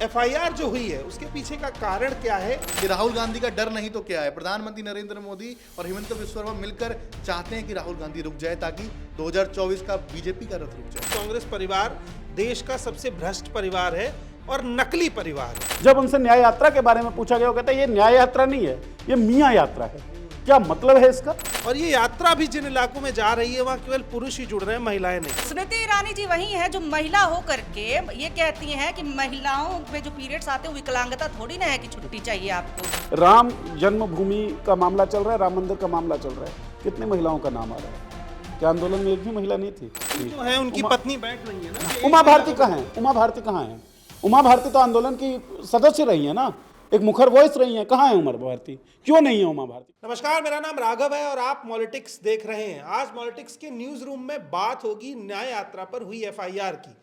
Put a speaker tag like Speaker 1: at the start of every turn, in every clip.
Speaker 1: FIR जो हुई है उसके पीछे का कारण क्या है?
Speaker 2: कि राहुल गांधी का डर नहीं तो क्या है। प्रधानमंत्री नरेंद्र मोदी और हिमंत बिस्वा शर्मा मिलकर चाहते हैं कि राहुल गांधी रुक जाए ताकि 2024 का बीजेपी का रथ रुक जाए।
Speaker 1: कांग्रेस परिवार देश का सबसे भ्रष्ट परिवार है और नकली परिवार है।
Speaker 3: जब उनसे न्याय यात्रा के बारे में पूछा गया, वो कहता है ये न्याय यात्रा नहीं है, ये मियाँ यात्रा है। क्या मतलब है इसका?
Speaker 1: और ये यात्रा भी जिन इलाकों में जा रही है वहाँ केवल पुरुष ही जुड़ रहे हैं, महिलाएं नहीं।
Speaker 4: स्मृति ईरानी जी वही है जो महिला हो करके ये कहती हैं कि महिलाओं में जो पीरियड्स आते हैं विकलांगता थोड़ी ना है कि छुट्टी चाहिए आपको।
Speaker 3: राम जन्मभूमि का मामला चल रहा है, राम मंदिर का मामला चल रहा है, कितनी महिलाओं का नाम आ रहा है? क्या आंदोलन में एक भी महिला नहीं थी?
Speaker 1: जो है उनकी पत्नी बैठ रही है ना।
Speaker 3: उमा भारती कहाँ है? उमा भारती कहाँ है? उमा भारती तो आंदोलन की सदस्य रही है ना, एक मुखर वॉइस रही है। कहाँ है उमा भारती? क्यों नहीं है उमा भारती?
Speaker 1: नमस्कार, मेरा नाम राघव है और आप पॉलिटिक्स देख रहे हैं। आज पॉलिटिक्स के न्यूज रूम में बात होगी न्याय यात्रा पर हुई एफआईआर की।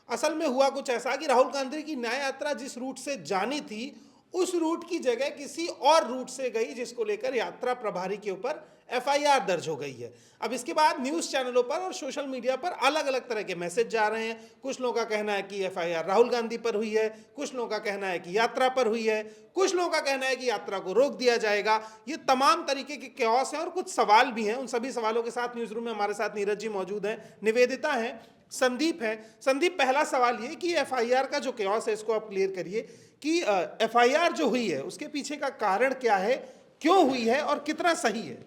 Speaker 1: असल में हुआ कुछ ऐसा कि राहुल गांधी की न्याय यात्रा जिस रूट से जानी थी उस रूट की जगह किसी और रूट से गई, जिसको लेकर यात्रा प्रभारी के ऊपर एफआईआर दर्ज हो गई है। अब इसके बाद न्यूज चैनलों पर और सोशल मीडिया पर अलग अलग तरह के मैसेज जा रहे हैं। कुछ लोगों का कहना है कि एफआईआर राहुल गांधी पर हुई है, कुछ लोगों का कहना है कि यात्रा पर हुई है, कुछ लोगों का कहना है कि यात्रा को रोक दिया जाएगा। ये तमाम तरीके के क्योस हैं और कुछ सवाल भी हैं। उन सभी सवालों के साथ न्यूज रूम में हमारे साथ नीरज जी मौजूद हैं, निवेदिता है, संदीप है। संदीप, पहला सवाल ये कि एफआईआर का जो क्योस है इसको आप क्लियर करिए कि एफआईआर जो हुई है उसके पीछे का कारण क्या है, क्यों हुई है और कितना सही है?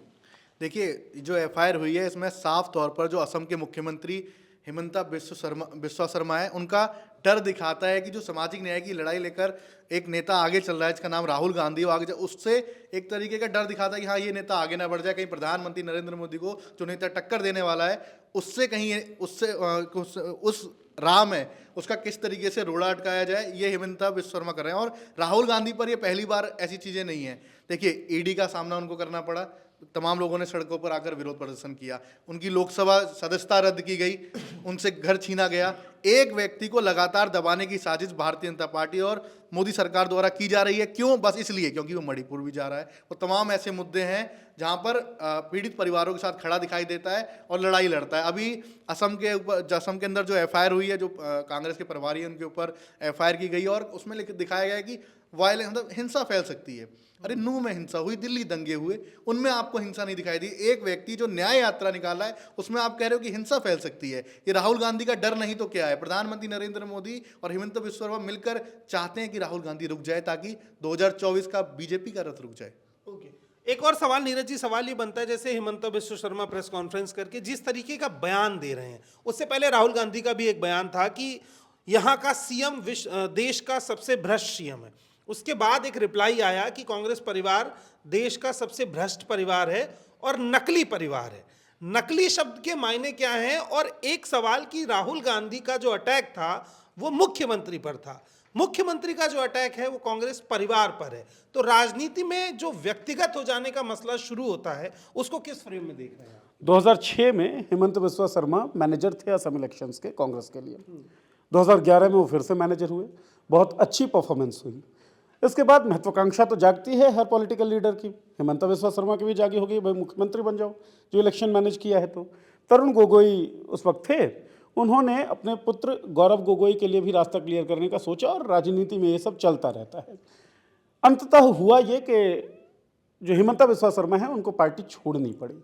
Speaker 2: देखिए, जो एफआईआर हुई है इसमें साफ तौर पर जो असम के मुख्यमंत्री हिमंता बिस्वा शर्मा है उनका डर दिखाता है कि जो सामाजिक न्याय की लड़ाई लेकर एक नेता आगे चल रहा है जिसका नाम राहुल गांधी, वो आगे उससे एक तरीके का डर दिखाता है कि हाँ ये नेता आगे ना बढ़ जाए, कहीं प्रधानमंत्री नरेंद्र मोदी को जो नेता टक्कर देने वाला है उससे कहीं उस राह में उसका किस तरीके से रोड़ा अटकाया जाए, ये हिमंता बिस्वा शर्मा कर रहे हैं। और राहुल गांधी पर ये पहली बार ऐसी चीज़ें नहीं है। देखिए, ईडी का सामना उनको करना पड़ा, तमाम लोगों ने सड़कों पर आकर विरोध प्रदर्शन किया, उनकी लोकसभा सदस्यता रद्द की गई, उनसे घर छीना गया। एक व्यक्ति को लगातार दबाने की साजिश भारतीय जनता पार्टी और मोदी सरकार द्वारा की जा रही है। क्यों? बस इसलिए क्योंकि वो मणिपुर भी जा रहा है। वो तमाम ऐसे मुद्दे हैं जहां पर पीड़ित परिवारों के साथ खड़ा दिखाई देता है और लड़ाई लड़ता है। अभी असम के अंदर जो एफआईआर हुई है, जो कांग्रेस के प्रभारी हैं उनके ऊपर एफआईआर की गई और उसमें दिखाया गया है कि वायलेंस मतलब हिंसा फैल सकती है। अरे नूह में हिंसा हुई, दिल्ली दंगे हुए, उनमें आपको हिंसा नहीं दिखाई दी। एक व्यक्ति जो न्याय यात्रा निकाला है उसमें आप कह रहे हो कि हिंसा फैल सकती है। ये राहुल गांधी का डर नहीं तो क्या है। प्रधानमंत्री नरेंद्र मोदी और हिमंत बिस्वा शर्मा मिलकर चाहते हैं कि राहुल गांधी रुक जाए ताकि 2024 का बीजेपी का रथ रुक जाए।
Speaker 1: ओके, एक और सवाल नीरज जी, सवाल ये बनता है जैसे हिमंता बिस्वा शर्मा प्रेस कॉन्फ्रेंस करके जिस तरीके का बयान दे रहे हैं, उससे पहले राहुल गांधी का भी एक बयान था कि यहाँ का सीएम देश का सबसे भ्रष्ट सीएम है। उसके बाद एक रिप्लाई आया कि कांग्रेस परिवार देश का सबसे भ्रष्ट परिवार है और नकली परिवार है। नकली शब्द के मायने क्या हैं? और एक सवाल कि राहुल गांधी का जो अटैक था वो मुख्यमंत्री पर था, मुख्यमंत्री का जो अटैक है वो कांग्रेस परिवार पर है। तो राजनीति में जो व्यक्तिगत हो जाने का मसला शुरू होता है उसको किस फ्रेम में देख रहे हैं?
Speaker 3: 2006 में हिमंत बिस्वा शर्मा मैनेजर थे असम इलेक्शंस के कांग्रेस के लिए। 2011 में वो फिर से मैनेजर हुए, बहुत अच्छी परफॉर्मेंस हुई। इसके बाद महत्वाकांक्षा तो जागती है हर पॉलिटिकल लीडर की। हिमंता बिस्वा शर्मा की भी जागी होगी, भाई मुख्यमंत्री बन जाओ, जो इलेक्शन मैनेज किया है। तो तरुण गोगोई उस वक्त थे, उन्होंने अपने पुत्र गौरव गोगोई के लिए भी रास्ता क्लियर करने का सोचा और राजनीति में ये सब चलता रहता है। अंततः हुआ ये कि जो हिमंता बिस्वा शर्मा है उनको पार्टी छोड़नी पड़ी।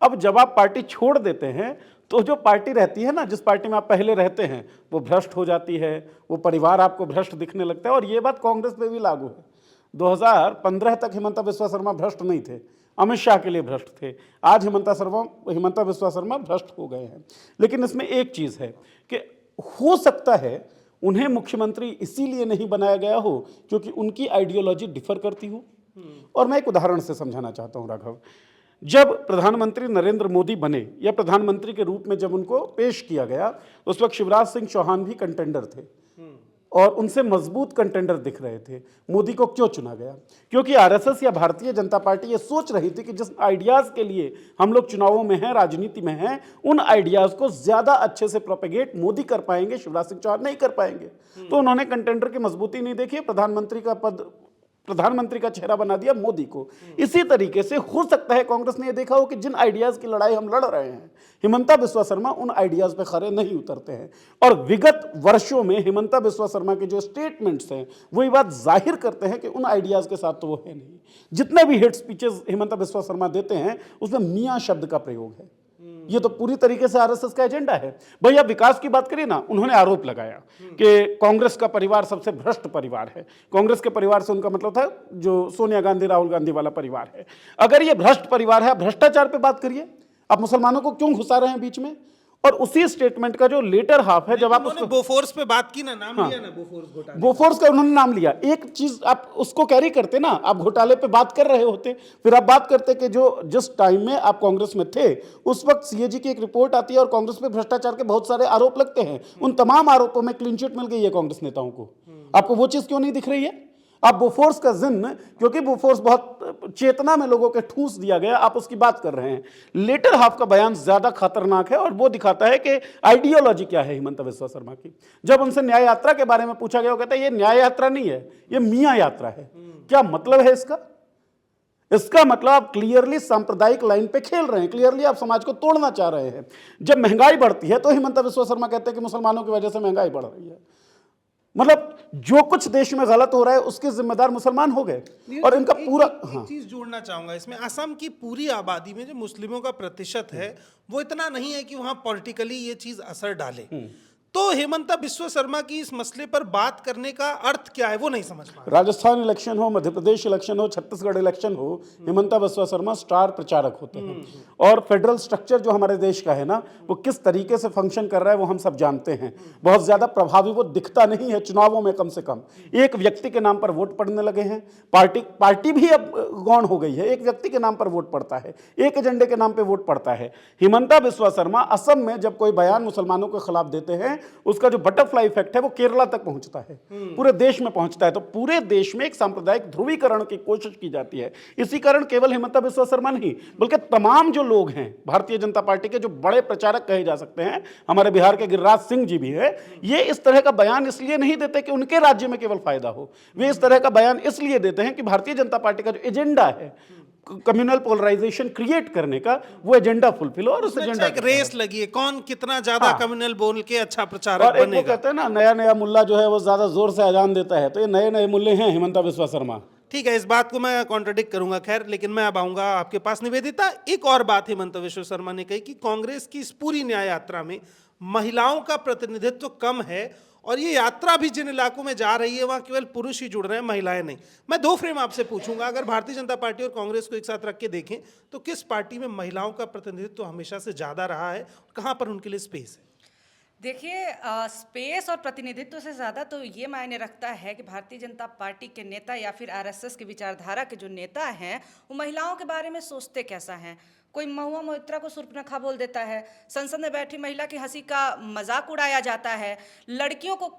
Speaker 3: अब जब आप पार्टी छोड़ देते हैं तो जो पार्टी रहती है ना, जिस पार्टी में आप पहले रहते हैं, वो भ्रष्ट हो जाती है, वो परिवार आपको भ्रष्ट दिखने लगता है। और ये बात कांग्रेस पे भी लागू है। 2015 तक हिमंता बिस्वा शर्मा भ्रष्ट नहीं थे, अमित शाह के लिए भ्रष्ट थे। आज हिमंता बिस्वा शर्मा भ्रष्ट हो गए हैं। लेकिन इसमें एक चीज़ है कि हो सकता है उन्हें मुख्यमंत्री इसीलिए नहीं बनाया गया हो क्योंकि उनकी आइडियोलॉजी डिफर करती हो। और मैं एक उदाहरण से समझाना चाहता हूँ राघव। जब प्रधानमंत्री नरेंद्र मोदी बने या प्रधानमंत्री के रूप में जब उनको पेश किया गया, उस वक्त शिवराज सिंह चौहान भी कंटेंडर थे और उनसे मजबूत कंटेंडर दिख रहे थे। मोदी को क्यों चुना गया? क्योंकि आरएसएस या भारतीय जनता पार्टी ये सोच रही थी कि जिस आइडियाज़ के लिए हम लोग चुनावों में हैं, राजनीति में हैं, उन आइडियाज़ को ज़्यादा अच्छे से प्रोपेगेट मोदी कर पाएंगे, शिवराज सिंह चौहान नहीं कर पाएंगे। तो उन्होंने कंटेंडर की मजबूती नहीं देखी, प्रधानमंत्री का पद प्रधानमंत्री का चेहरा बना दिया मोदी को। इसी तरीके से हो सकता है कांग्रेस ने यह देखा हो कि जिन आइडियाज की लड़ाई हम लड़ रहे हैं, हिमंता बिस्वा शर्मा उन आइडियाज पे खरे नहीं उतरते हैं। और विगत वर्षों में हिमंता बिस्वा शर्मा के जो स्टेटमेंट्स हैं वो ये बात जाहिर करते हैं कि उन आइडियाज के साथ तो वो है नहीं। जितने भी हिट स्पीचेस हिमंता बिस्वा शर्मा देते हैं उसमें मियाँ शब्द का प्रयोग है। ये तो पूरी तरीके से आरएसएस का एजेंडा है। भैया विकास की बात करिए ना, उन्होंने आरोप लगाया कि कांग्रेस का परिवार सबसे भ्रष्ट परिवार है। कांग्रेस के परिवार से उनका मतलब था जो सोनिया गांधी राहुल गांधी वाला परिवार है। अगर ये भ्रष्ट परिवार है, भ्रष्टाचार पे बात करिए, आप मुसलमानों को क्यों घुसा रहे हैं बीच में? और उसी स्टेटमेंट का जो लेटर हाफ है, जब आप उसको
Speaker 1: बोफोर्स पे बात की ना, नाम लिया ना बोफोर्स घोटाला,
Speaker 3: बोफोर्स का उन्होंने नाम लिया। एक चीज आप उसको कैरी करते ना, आप घोटाले पे बात कर रहे होते, फिर आप बात करते कि जो जिस टाइम में आप कांग्रेस में थे उस वक्त सीएजी की एक रिपोर्ट आती है और कांग्रेस पे भ्रष्टाचार के बहुत सारे आरोप लगते हैं। उन तमाम आरोपों में क्लीन चिट मिल गई है कांग्रेस नेताओं को। आपको वो चीज क्यों नहीं दिख रही है? आप बोफोर्स का जिन्न, क्योंकि बोफोर्स बहुत चेतना में लोगों के ठूंस दिया गया, आप उसकी बात कर रहे हैं। लेटर हाफ का बयान ज्यादा खतरनाक है और वो दिखाता है कि आइडियोलॉजी क्या है हिमंता बिस्वा शर्मा की। जब उनसे न्याय यात्रा के बारे में पूछा गया, वो कहता है ये न्याय यात्रा नहीं है, ये मियाँ यात्रा है। क्या मतलब है इसका? इसका मतलब आप क्लियरली सांप्रदायिक लाइन पे खेल रहे हैं, क्लियरली आप समाज को तोड़ना चाह रहे हैं। जब महंगाई बढ़ती है तो हिमंता बिस्वा शर्मा कहते हैं कि मुसलमानों की वजह से महंगाई बढ़ रही है। मतलब जो कुछ देश में गलत हो रहा है उसके जिम्मेदार मुसलमान हो गए। और इनका पूरा
Speaker 1: एक चीज जोड़ना चाहूंगा इसमें, असम की पूरी आबादी में जो मुस्लिमों का प्रतिशत है वो इतना नहीं है कि वहां पॉलिटिकली ये चीज असर डाले। तो हेमंता बिस्वा शर्मा की इस मसले पर बात करने का अर्थ क्या है वो नहीं समझ पा रहा।
Speaker 3: राजस्थान इलेक्शन हो, मध्य प्रदेश इलेक्शन हो, छत्तीसगढ़ इलेक्शन हो, हिमंता बिस्वा शर्मा स्टार प्रचारक होते हैं। और फेडरल स्ट्रक्चर जो हमारे देश का है ना, वो किस तरीके से फंक्शन कर रहा है वो हम सब जानते हैं। बहुत ज्यादा प्रभावी वो दिखता नहीं है चुनावों में। कम से कम एक व्यक्ति के नाम पर वोट पड़ने लगे हैं। पार्टी भी अब गौण हो गई है, एक व्यक्ति के नाम पर वोट पड़ता है, एक एजेंडे के नाम पर वोट पड़ता है। हिमंता बिस्वा शर्मा असम में जब कोई बयान मुसलमानों के खिलाफ देते हैं, उसका जो बटरफ्लाई इफेक्ट है वो केरला तक पहुंचता है, पूरे देश में पहुंचता है। तो पूरे देश में एक सांप्रदायिक ध्रुवीकरण की कोशिश की जाती है। इसी कारण केवल हिमंता बिस्वा शर्मा नहीं बल्कि तमाम जो लोग हैं भारतीय जनता पार्टी के, जो बड़े प्रचारक कहे जा सकते हैं, हमारे बिहार के गिरिराज सिंह जी भी है, ये इस तरह का बयान इसलिए नहीं देते कि उनके राज्य में केवल फायदा हो। वे इस तरह का बयान इसलिए देते हैं कि भारतीय जनता पार्टी का जो एजेंडा है कम्युनल पोलराइजेशन क्रिएट करने का, वो एजेंडा फुलफिल हो। और उस एजेंडा
Speaker 1: एक रेस लगी है, कौन कितना ज्यादा कम्युनल बोल के अच्छा प्रचारक
Speaker 3: और एक
Speaker 1: बनेगा।
Speaker 3: वो कहते हैं ना, नया नया मुल्ला जो है वो ज्यादा जोर से अजान देता है, तो ये नए नए मुल्ले हैं हिमंता बिस्वा शर्मा।
Speaker 1: ठीक है, इस बात को मैं कॉन्ट्रडिक्ट करूंगा खैर, लेकिन मैं अब आऊंगा आपके पास। निवेदिता, एक और बात हिमंता बिस्वा शर्मा ने कही कि कांग्रेस की इस पूरी न्याय यात्रा में महिलाओं का प्रतिनिधित्व कम है और ये यात्रा भी जिन इलाकों में जा रही है वहां केवल पुरुष ही जुड़ रहे हैं, महिलाएं नहीं। मैं दो फ्रेम आपसे पूछूंगा, अगर भारतीय जनता पार्टी और कांग्रेस को एक साथ रख के देखें तो किस पार्टी में महिलाओं का प्रतिनिधित्व हमेशा से ज्यादा रहा है, कहां पर उनके लिए स्पेस है?
Speaker 4: देखिए, स्पेस और प्रतिनिधित्व से ज़्यादा तो ये मायने रखता है कि भारतीय जनता पार्टी के नेता या फिर आरएसएस की विचारधारा के जो नेता हैं वो महिलाओं के बारे में सोचते कैसा हैं। कोई महुआ मोहित्रा को शूर्पणखा बोल देता है, संसद में बैठी महिला की हंसी का मजाक उड़ाया जाता है, लड़कियों को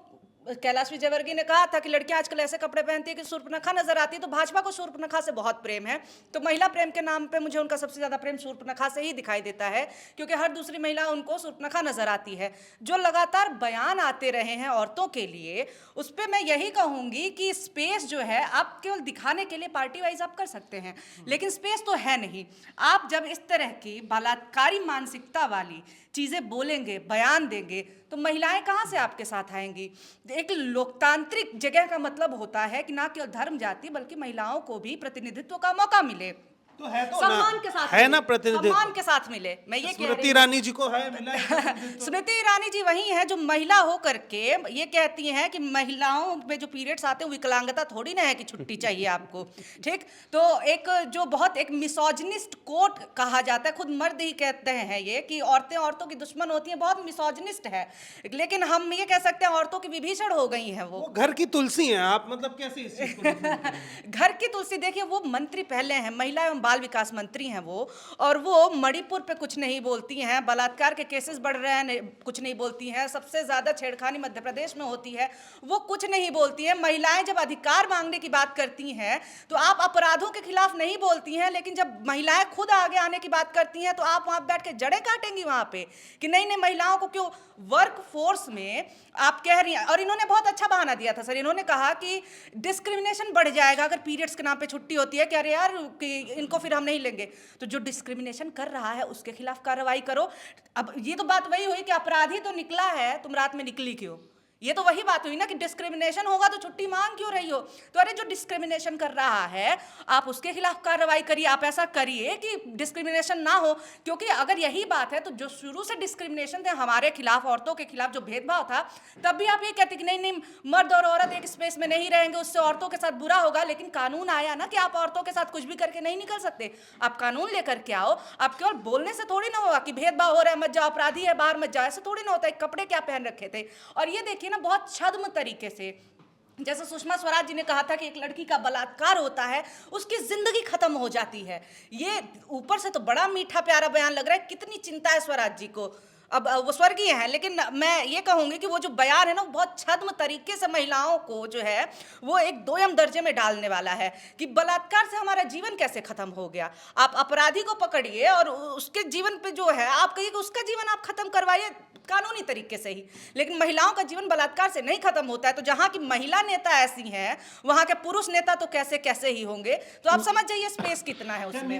Speaker 4: कैलाश विजयवर्गीय ने कहा था कि लड़कियां आजकल ऐसे कपड़े पहनती है कि शूर्पणखा नजर आती है। तो भाजपा को शूर्पणखा से बहुत प्रेम है, तो महिला प्रेम के नाम पे मुझे उनका सबसे ज्यादा प्रेम शूर्पणखा से ही दिखाई देता है, क्योंकि हर दूसरी महिला उनको शूर्पणखा नजर आती है। जो लगातार बयान आते रहे हैं औरतों के लिए, उस पर मैं यही कहूंगी कि स्पेस जो है आप केवल दिखाने के लिए पार्टी वाइज आप कर सकते हैं, लेकिन स्पेस तो है नहीं। आप जब इस तरह की बलात्कारी मानसिकता वाली चीजें बोलेंगे, बयान देंगे, तो महिलाएं कहां से आपके साथ आएंगी। एक लोकतांत्रिक जगह का मतलब होता है कि ना केवल धर्म जाति बल्कि महिलाओं को भी प्रतिनिधित्व का मौका मिले,
Speaker 1: तो है तो
Speaker 4: सम्मान के साथ
Speaker 1: है
Speaker 4: मिले,
Speaker 1: ना प्रतिनिधित्व,
Speaker 4: सम्मान के साथ मिले। मैं ये कह रही
Speaker 1: स्मृति
Speaker 4: हूं।
Speaker 1: ईरानी जी को है मिला है।
Speaker 4: स्मृति ईरानी जी वही है जो महिला हो करके ये कहती हैं कि महिलाओं में जो पीरियड्स आते हैं विकलांगता थोड़ी ना है कि छुट्टी चाहिए आपको। ठीक, तो एक जो बहुत एक मिसोजिनिस्ट कोट कहा जाता है, खुद मर्द ही कहते हैं ये कि औरतें औरतों की दुश्मन होती हैं, बहुत मिसोजिनिस्ट है। लेकिन हम ये कह सकते हैं औरतों की विभीषण हो गई हैं वो
Speaker 1: घर की तुलसी हैं आप, मतलब कैसे इस चीज को
Speaker 4: घर की तुलसी। देखिए, वो मंत्री पहले हैं, महिला एवं बाल विकास मंत्री हैं वो, और वो मणिपुर पे कुछ नहीं बोलती हैं, बलात्कार के केसेस बढ़ रहे हैं कुछ नहीं बोलती हैं, सबसे ज्यादा छेड़खानी मध्य प्रदेश में होती है वो कुछ नहीं बोलती हैं। महिलाएं जब अधिकार मांगने की बात करती हैं तो आप अपराधों के खिलाफ नहीं बोलती हैं, लेकिन जब महिलाएं खुद आगे आने की बात करती हैं तो आप वहां बैठ के जड़ें काटेंगी वहां पे कि नहीं नहीं महिलाओं को क्यों वर्क फोर्स में आप कह रही हैं। और इन्होंने बहुत अच्छा बहाना दिया था सर, इन्होंने कहा कि डिस्क्रिमिनेशन बढ़ जाएगा अगर पीरियड्स के नाम पे छुट्टी होती है कि अरे यार कि इनको फिर हम नहीं लेंगे। तो जो डिस्क्रिमिनेशन कर रहा है उसके खिलाफ कार्रवाई करो। अब ये तो बात वही हुई कि अपराधी तो निकला है, तुम रात में निकली क्यों? ये तो वही बात हुई ना कि डिस्क्रिमिनेशन होगा तो छुट्टी मांग क्यों रही हो? तो अरे जो डिस्क्रिमिनेशन कर रहा है आप उसके खिलाफ कार्रवाई करिए, आप ऐसा करिए कि डिस्क्रिमिनेशन ना हो। क्योंकि अगर यही बात है तो जो शुरू से डिस्क्रिमिनेशन थे हमारे खिलाफ, औरतों के खिलाफ जो भेदभाव था, तब भी आप ये कहते कि नहीं नहीं मर्द और औरत एक स्पेस में नहीं रहेंगे, उससे औरतों के साथ बुरा होगा। लेकिन कानून आया ना कि आप औरतों के साथ कुछ भी करके नहीं निकल सकते। आप कानून लेकर के आओ, आप केवल बोलने से थोड़ी ना होगा कि भेदभाव हो रहा है मत जाओ, अपराधी है बाहर मत जाओ, ऐसे थोड़ी ना होता है। कपड़े क्या पहन रखे थे। और ये देखिए ना बहुत छद्म तरीके से, जैसे सुषमा स्वराज जी ने कहा था कि एक लड़की का बलात्कार होता है उसकी जिंदगी खत्म हो जाती है। ये ऊपर से तो बड़ा मीठा प्यारा बयान लग रहा है, कितनी चिंता है स्वराज जी को। अब वो स्वर्गीय हैं, लेकिन मैं ये कहूंगी कि वो जो बयान है ना वो बहुत छद्म तरीके से महिलाओं को जो है वो एक दोयम दर्जे में डालने वाला है कि बलात्कार से हमारा जीवन कैसे खत्म हो गया। आप अपराधी को पकड़िए और उसके जीवन पे जो है आप कहिए कि उसका जीवन आप खत्म करवाइए कानूनी तरीके से ही, लेकिन महिलाओं का जीवन बलात्कार से नहीं खत्म होता है। तो जहां की महिला नेता ऐसी हैं वहां के पुरुष नेता तो कैसे कैसे ही होंगे। तो आप समझ जाइए स्पेस कितना है उसमें।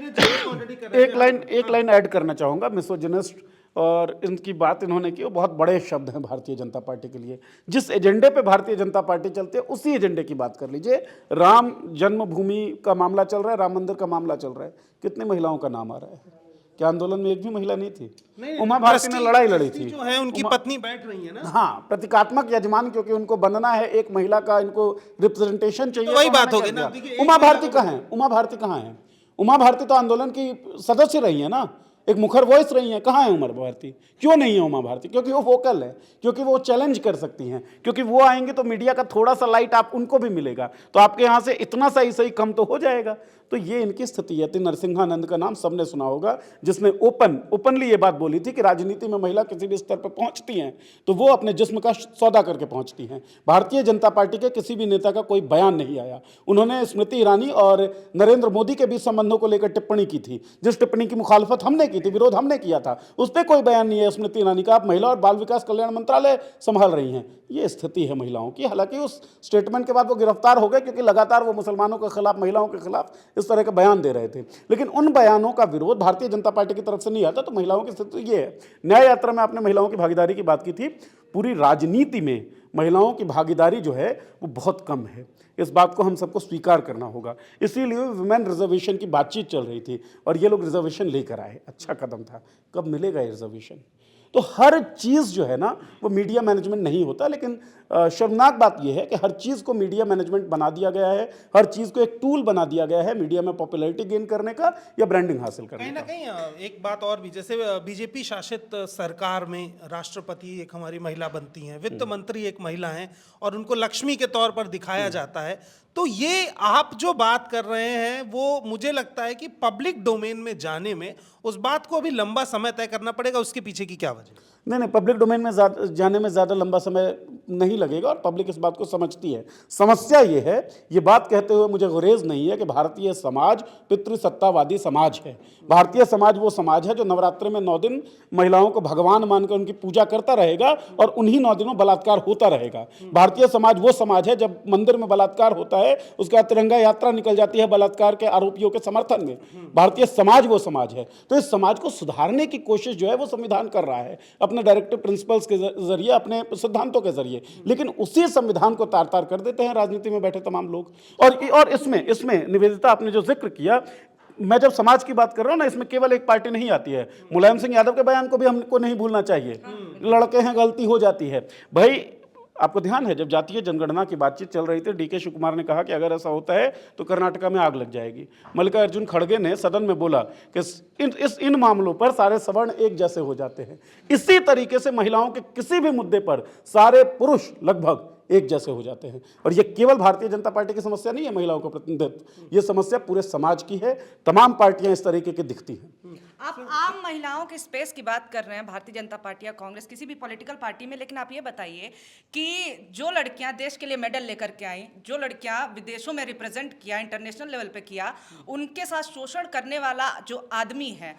Speaker 3: एक लाइन ऐड करना चाहूंगा। मिसोजिनिस्ट और इनकी बात इन्होंने की वो बहुत बड़े शब्द हैं भारतीय जनता पार्टी के लिए। जिस एजेंडे पे भारतीय जनता पार्टी चलती है उसी एजेंडे की बात कर लीजिए। राम जन्मभूमि का मामला चल रहा है, राम मंदिर का मामला चल रहा है, कितनी महिलाओं का नाम आ रहा है? क्या आंदोलन में एक भी महिला नहीं थी? उमा भारती ने लड़ाई लड़ी थी,
Speaker 1: जो है उनकी पत्नी बैठ रही है ना।
Speaker 3: हाँ, प्रतीकात्मक यजमान, क्योंकि उनको बनना है, एक महिला का इनको रिप्रेजेंटेशन चाहिए।
Speaker 1: तो वही बात हो गई ना।
Speaker 3: उमा भारती कहाँ है? उमा भारती कहाँ है? उमा भारती तो आंदोलन की सदस्य रही है ना, एक मुखर वॉइस रही है। कहाँ है उमा भारती? क्यों नहीं है उमा भारती? क्योंकि वो वोकल है, क्योंकि वो चैलेंज कर सकती हैं, क्योंकि वो आएंगे तो मीडिया का थोड़ा सा लाइट आप उनको भी मिलेगा, तो आपके यहाँ से इतना सही कम तो हो जाएगा। तो ये इनकी स्थिति है। नरसिंहानंद का नाम सबने सुना होगा, जिसने ओपनली ये बात बोली थी कि राजनीति में महिला किसी भी स्तर पर पहुंचती हैं तो वो अपने जिस्म का सौदा करके पहुंचती हैं। भारतीय जनता पार्टी के किसी भी नेता का कोई बयान नहीं आया। उन्होंने स्मृति ईरानी और नरेंद्र मोदी के बीच संबंधों को लेकर टिप्पणी की थी, जिस टिप्पणी की मुखालफत हमने की थी, विरोध हमने किया था, उस पर कोई बयान नहीं है स्मृति ईरानी का। आप महिला और बाल विकास कल्याण मंत्रालय संभाल रही हैं। ये स्थिति है महिलाओं की। हालांकि उस स्टेटमेंट के बाद वो गिरफ्तार हो गए, क्योंकि लगातार वो मुसलमानों के खिलाफ, महिलाओं के खिलाफ इस तरह के बयान दे रहे थे। लेकिन उन बयानों का विरोध भारतीय जनता पार्टी की तरफ से नहीं आता। तो महिलाओं की स्थिति ये है। न्याय यात्रा में आपने महिलाओं की भागीदारी की बात की थी। पूरी राजनीति में महिलाओं की भागीदारी जो है वो बहुत कम है। इस बात को हम सबको स्वीकार करना होगा। इसीलिए वुमेन रिजर्वेशन की बातचीत चल रही थी और ये लोग रिजर्वेशन लेकर आए। अच्छा कदम था। कब मिलेगा ये रिजर्वेशन? तो हर चीज़ जो है ना वो मीडिया मैनेजमेंट नहीं होता। लेकिन शर्मनाक बात यह है कि हर चीज़ को मीडिया मैनेजमेंट बना दिया गया है, हर चीज़ को एक टूल बना दिया गया है मीडिया में पॉपुलैरिटी गेन करने का या ब्रांडिंग हासिल करने
Speaker 1: कहीं ना
Speaker 3: का।
Speaker 1: कहीं एक बात और भी, जैसे बीजेपी शासित सरकार में राष्ट्रपति एक हमारी महिला बनती हैं, वित्त मंत्री एक महिला हैं और उनको लक्ष्मी के तौर पर दिखाया जाता है। तो ये आप जो बात कर रहे हैं वो मुझे लगता है कि पब्लिक डोमेन में जाने में उस बात को अभी लंबा समय तय करना पड़ेगा। उसके पीछे की क्या वजह?
Speaker 3: नहीं, पब्लिक डोमेन में जाने में ज़्यादा लंबा समय नहीं लगेगा और पब्लिक इस बात को समझती है। समस्या ये है, ये बात कहते हुए मुझे गुरेज नहीं है कि भारतीय समाज पितृसत्तावादी समाज है। भारतीय समाज वो समाज है जो नवरात्रि में 9 दिन महिलाओं को भगवान मानकर उनकी पूजा करता रहेगा और उन्हीं 9 दिनों बलात्कार होता रहेगा। भारतीय समाज वो समाज है जब मंदिर में बलात्कार होता है उसके बाद तिरंगा यात्रा निकल जाती है बलात्कार के आरोपियों के समर्थन में। भारतीय समाज वो समाज है। तो इस समाज को सुधारने की कोशिश जो है वो संविधान कर रहा है अपने डायरेक्टिव प्रिंसिपल्स के जरिए, अपने सिद्धांतों के जरिए। लेकिन उसी संविधान को तार तार कर देते हैं राजनीति में बैठे तमाम लोग। और इसमें निवेदिता, आपने जो जिक्र किया, मैं जब समाज की बात कर रहा हूं ना, इसमें केवल एक पार्टी नहीं आती है। मुलायम सिंह यादव के बयान को भी हमको नहीं भूलना चाहिए। लड़के हैं, गलती हो जाती है। भाई आपको ध्यान है जब जातीय जनगणना की बातचीत चल रही थी, डीके शिव कुमार ने कहा कि अगर ऐसा होता है तो कर्नाटका में आग लग जाएगी। मल्लिकार्जुन खड़गे ने सदन में बोला कि इन मामलों पर सारे सवर्ण एक जैसे हो जाते हैं। इसी तरीके से महिलाओं के किसी भी मुद्दे पर सारे पुरुष लगभग एक जैसे हो जाते हैं। और ये केवल भारतीय जनता पार्टी की समस्या नहीं है महिलाओं का प्रतिनिधित्व, ये समस्या पूरे समाज की है। तमाम पार्टियां इस तरीके की दिखती हैं।
Speaker 4: आप आम महिलाओं के स्पेस की बात कर रहे हैं, भारतीय जनता पार्टी या कांग्रेस किसी भी पॉलिटिकल पार्टी में, लेकिन आप ये बताइए कि जो लड़कियां देश के लिए मेडल लेकर के आई, जो लड़कियां विदेशों में रिप्रेजेंट किया, इंटरनेशनल लेवल पे किया, उनके साथ शोषण करने वाला जो आदमी है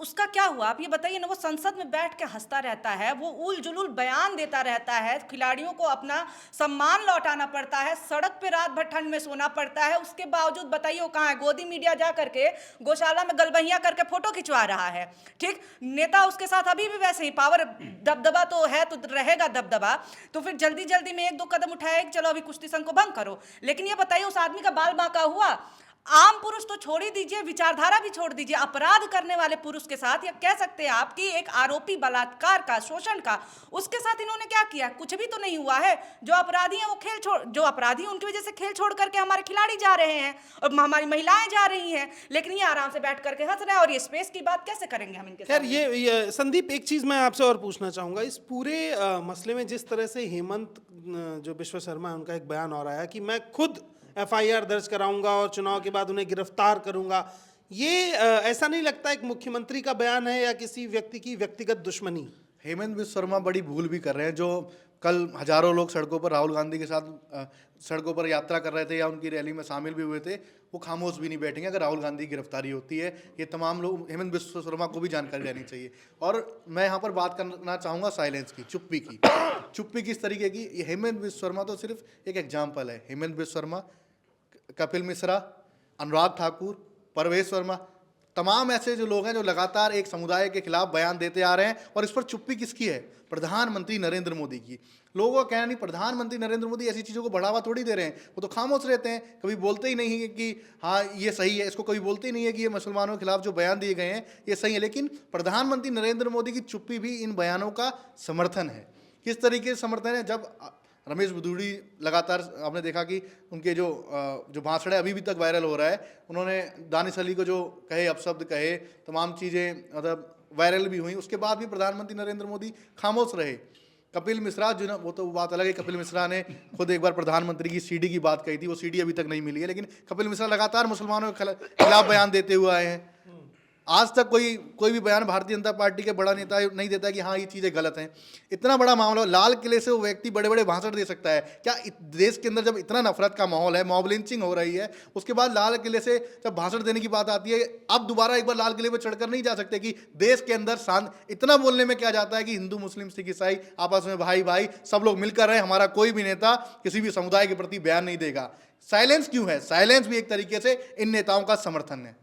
Speaker 4: उसका क्या हुआ? आप ये बताइए ना। वो संसद में बैठ के हंसता रहता है, वो उल जुलूल बयान देता रहता है, खिलाड़ियों को अपना सम्मान लौटाना पड़ता है, सड़क पे रात भर ठंड में सोना पड़ता है, उसके बावजूद बताइए वो कहाँ है? गोदी मीडिया जा करके गौशाला में गलबहियां करके फोटो खिंचवा रहा है। ठीक, नेता उसके साथ अभी भी वैसे ही पावर दबदबा तो है, तो रहेगा दबदबा, तो फिर जल्दी जल्दी में एक दो कदम उठाए कि चलो अभी कुश्ती संघ को भंग करो। लेकिन ये बताइए उस आदमी का बाल बांका हुआ? आम पुरुष तो छोड़ ही दीजिए, विचारधारा भी छोड़ दीजिए, अपराध करने वाले पुरुष के साथ, या कह सकते हैं आप कि एक आरोपी बलात्कार का, शोषण का, उसके साथ इन्होंने क्या किया? कुछ भी तो नहीं हुआ है। जो अपराधी हैं वो खेल छोड़, जो अपराधी हैं उनकी वजह से खेल छोड़ करके हमारे खिलाड़ी जा रहे हैं और हमारी महिलाएं जा रही हैं, लेकिन ये आराम से बैठ करके हंस रहे हैं। और ये स्पेस की बात कैसे करेंगे हम इनके साथ?
Speaker 1: खैर ये संदीप, एक चीज मैं आपसे और पूछना चाहूंगा इस पूरे मसले में। जिस तरह से हेमंत जो विश्व शर्मा है, उनका एक बयान और आया कि मैं खुद एफआईआर दर्ज कराऊंगा और चुनाव के बाद उन्हें गिरफ्तार करूंगा, ये ऐसा नहीं लगता एक मुख्यमंत्री का बयान है या किसी व्यक्ति की व्यक्तिगत दुश्मनी?
Speaker 2: हेमंत बिस्व शर्मा बड़ी भूल भी कर रहे हैं। जो कल हजारों लोग सड़कों पर राहुल गांधी के साथ सड़कों पर यात्रा कर रहे थे या उनकी रैली में शामिल भी हुए थे, वो खामोश भी नहीं बैठेंगे अगर राहुल गांधी की गिरफ्तारी होती है। ये तमाम लोग, हेमंत बिस्व शर्मा को भी जानकारी रहनी चाहिए। और मैं यहाँ पर बात करना चाहूँगा साइलेंस की, चुप्पी की। चुप्पी किस तरीके की? ये हेमंत बिस्व शर्मा तो सिर्फ एक एग्जाम्पल है। हेमंत बिस्व शर्मा, कपिल मिश्रा, अनुराग ठाकुर, परवेश वर्मा, तमाम ऐसे जो लोग हैं जो लगातार एक समुदाय के खिलाफ बयान देते आ रहे हैं। और इस पर चुप्पी किसकी है? प्रधानमंत्री नरेंद्र मोदी की। लोगों का कहना नहीं, प्रधानमंत्री नरेंद्र मोदी ऐसी चीज़ों को बढ़ावा थोड़ी दे रहे हैं, वो तो खामोश रहते हैं, कभी बोलते ही नहीं है कि हाँ ये सही है, इसको कभी बोलते ही नहीं है कि ये मुसलमानों के खिलाफ जो बयान दिए गए हैं ये सही है। लेकिन प्रधानमंत्री नरेंद्र मोदी की चुप्पी भी इन बयानों का समर्थन है। किस तरीके से समर्थन है? जब रमेश बिधूड़ी लगातार आपने देखा कि उनके जो भाषण है अभी भी तक वायरल हो रहा है, उन्होंने दानिश अली को जो कहे, अपशब्द कहे, तमाम चीज़ें मतलब वायरल भी हुई, उसके बाद भी प्रधानमंत्री नरेंद्र मोदी खामोश रहे। कपिल मिश्रा जो ना, वो तो बात अलग है, कपिल मिश्रा ने खुद एक बार प्रधानमंत्री की सीडी की बात कही थी, वो सीडी अभी तक नहीं मिली है, लेकिन कपिल मिश्रा लगातार मुसलमानों के खिलाफ बयान देते हुए आए हैं। आज तक कोई भी बयान भारतीय जनता पार्टी के बड़ा नेता नहीं देता कि हाँ ये चीज़ें गलत हैं। इतना बड़ा मामला, लाल किले से वो व्यक्ति बड़े बड़े भाषण दे सकता है क्या? देश के अंदर जब इतना नफरत का माहौल है, मॉब लिंचिंग हो रही है, उसके बाद लाल किले से जब भाषण देने की बात आती है, अब दोबारा एक बार लाल किले पर चढ़कर नहीं जा सकते कि देश के अंदर शांत, इतना बोलने में क्या जाता है कि हिंदू मुस्लिम सिख ईसाई आपस में भाई भाई सब लोग मिलकर रहे, हमारा कोई भी नेता किसी भी समुदाय के प्रति बयान नहीं देगा। साइलेंस क्यों है? साइलेंस भी एक तरीके से इन नेताओं का समर्थन है।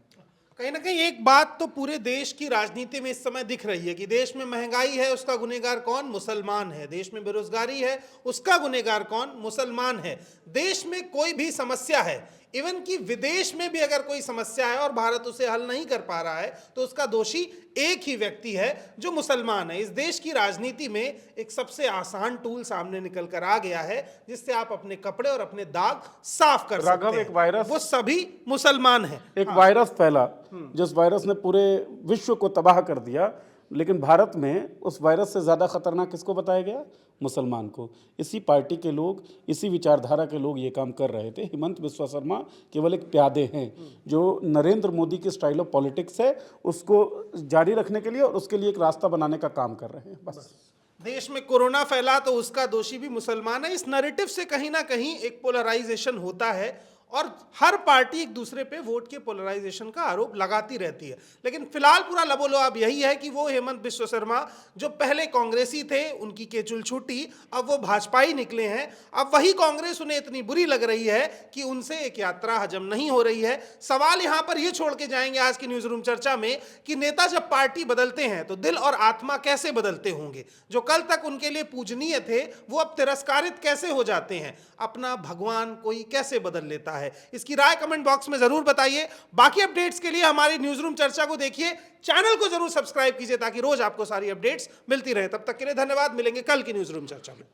Speaker 1: कहीं ना कहीं एक बात तो पूरे देश की राजनीति में इस समय दिख रही है कि देश में महंगाई है, उसका गुनहगार कौन? मुसलमान है। देश में बेरोजगारी है, उसका गुनहगार कौन? मुसलमान है। देश में कोई भी समस्या है, इवन कि विदेश में भी अगर कोई समस्या है और भारत उसे हल नहीं कर पा रहा है, तो उसका दोषी एक ही व्यक्ति है जो मुसलमान है। इस देश की राजनीति में एक सबसे आसान टूल सामने निकल कर आ गया है जिससे आप अपने कपड़े और अपने दाग साफ कर सकते हैं।
Speaker 3: एक वायरस,
Speaker 1: वो सभी मुसलमान हैं।
Speaker 3: एक वायरस फैला जिस वायरस ने पूरे विश्व को तबाह कर दिया, लेकिन भारत में उस वायरस से ज़्यादा खतरनाक किसको बताया गया? मुसलमान को। इसी पार्टी के लोग, इसी विचारधारा के लोग ये काम कर रहे थे। हेमंत बिस्व शर्मा केवल एक प्यादे हैं जो नरेंद्र मोदी की स्टाइल ऑफ पॉलिटिक्स है उसको जारी रखने के लिए और उसके लिए एक रास्ता बनाने का काम कर रहे हैं, बस।
Speaker 1: देश में कोरोना फैला तो उसका दोषी भी मुसलमान है। इस नैरेटिव से कहीं ना कहीं एक पोलराइजेशन होता है और हर पार्टी एक दूसरे पे वोट के पोलराइजेशन का आरोप लगाती रहती है। लेकिन फिलहाल पूरा लबोलबाब यही है कि वो हेमंत बिस्व शर्मा जो पहले कांग्रेसी थे, उनकी केचुल छूटी, अब वो भाजपाई निकले हैं। अब वही कांग्रेस उन्हें इतनी बुरी लग रही है कि उनसे एक यात्रा हजम नहीं हो रही है। सवाल यहाँ पर ये छोड़ के जाएंगे आज की न्यूज रूम चर्चा में कि नेता जब पार्टी बदलते हैं तो दिल और आत्मा कैसे बदलते होंगे? जो कल तक उनके लिए पूजनीय थे वो अब तिरस्कारित कैसे हो जाते हैं? अपना भगवान कोई कैसे बदल लेता है? इसकी राय कमेंट बॉक्स में जरूर बताइए। बाकी अपडेट्स के लिए हमारी न्यूज रूम चर्चा को देखिए, चैनल को जरूर सब्सक्राइब कीजिए ताकि रोज आपको सारी अपडेट्स मिलती रहे। तब तक के लिए धन्यवाद। मिलेंगे कल की न्यूज रूम चर्चा में।